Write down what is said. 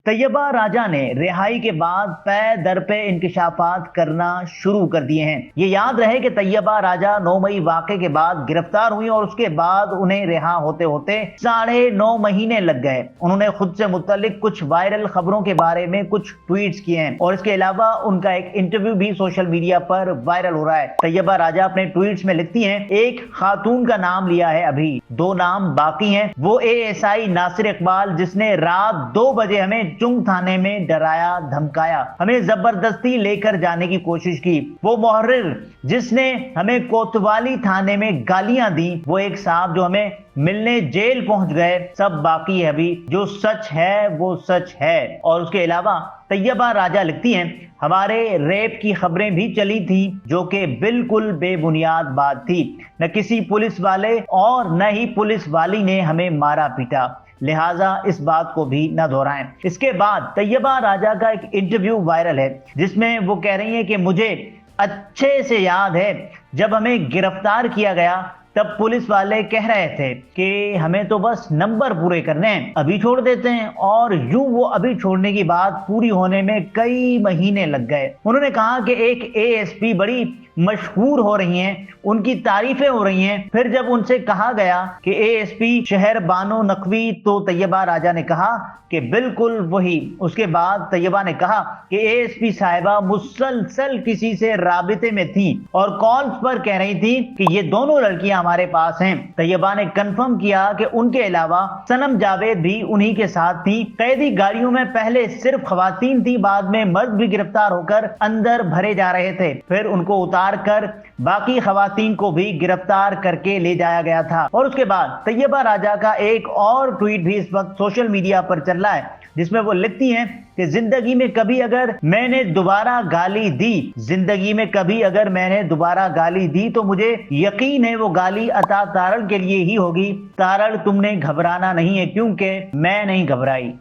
طیبہ راجہ نے رہائی کے بعد پے در پہ انکشافات کرنا شروع کر دیے ہیں۔ یہ یاد رہے کہ طیبہ راجہ 9 مئی واقعے کے بعد گرفتار ہوئی اور اس کے بعد انہیں رہا ہوتے ہوتے 9.5 مہینے لگ گئے۔ انہوں نے خود سے متعلق کچھ وائرل خبروں کے بارے میں کچھ ٹویٹس کیے ہیں اور اس کے علاوہ ان کا ایک انٹرویو بھی سوشل میڈیا پر وائرل ہو رہا ہے۔ طیبہ راجہ اپنے ٹویٹس میں لکھتی ہیں، ایک خاتون کا نام لیا ہے، ابھی 2 نام باقی ہیں، وہ ASI ناصر اقبال جس نے رات 2 بجے ہمیں چنگ تھانے میں ڈرایا دھمکایا، ہمیں زبردستی لے کر جانے کی کوشش کی، وہ محرر جس نے ہمیں کوتوالی تھانے میں گالیاں دی، وہ ایک صاحب جو ہمیں ملنے جیل پہنچ گئے، سب باقی ہے ابھی، جو سچ ہے وہ سچ ہے۔ اور اس کے علاوہ طیبہ راجہ لکھتی ہیں، ہمارے ریپ کی خبریں بھی چلی تھی جو کہ بالکل بے بنیاد بات تھی، نہ کسی پولیس والے اور نہ ہی پولیس والی نے ہمیں مارا پیٹا، لہٰذا اس بات کو بھی نہ دہرائیں۔ اس کے بعد طیبہ راجہ کا ایک انٹرویو وائرل ہے جس میں وہ کہہ رہی ہیں کہ مجھے اچھے سے یاد ہے جب ہمیں گرفتار کیا گیا تب پولیس والے کہہ رہے تھے کہ ہمیں تو بس نمبر پورے کرنے ہیں، ابھی چھوڑ دیتے ہیں، اور یوں وہ ابھی چھوڑنے کی بات پوری ہونے میں کئی مہینے لگ گئے۔ انہوں نے کہا کہ ایک ASP بڑی مشہور ہو رہی ہیں، ان کی تعریفیں ہو رہی ہیں، پھر جب ان سے کہا گیا کہ ASP شہر بانو نقوی، تو طیبہ راجہ نے کہا کہ بالکل وہی۔ اس کے بعد طیبہ نے کہا کہ ASP صاحبہ مسلسل کسی سے رابطے میں تھی اور کالز پر کہہ رہی تھی کہ یہ دونوں لڑکیاں ہمارے پاس ہیں۔ طیبہ نے کنفرم کیا کہ ان کے علاوہ صنم جاوید بھی انہی کے ساتھ تھی۔ قیدی گاڑیوں میں پہلے صرف خواتین تھی، بعد میں مرد بھی گرفتار ہو کر اندر بھرے جا رہے تھے، پھر ان کو اتار کر باقی خواتین کو بھی گرفتار کر کے لے جایا گیا تھا۔ اور اس کے بعد طیبہ راجہ کا ایک اور ٹویٹ بھی اس وقت سوشل میڈیا پر چل رہا ہے جس میں وہ لکھتی ہیں کہ زندگی میں کبھی اگر میں نے دوبارہ گالی دی، زندگی میں کبھی اگر میں نے دوبارہ گالی دی تو مجھے یقین ہے وہ گالی عطا تارڑ کے لیے ہی ہوگی۔ تارڑ تم نے گھبرانا نہیں ہے کیونکہ میں نہیں گھبرائی۔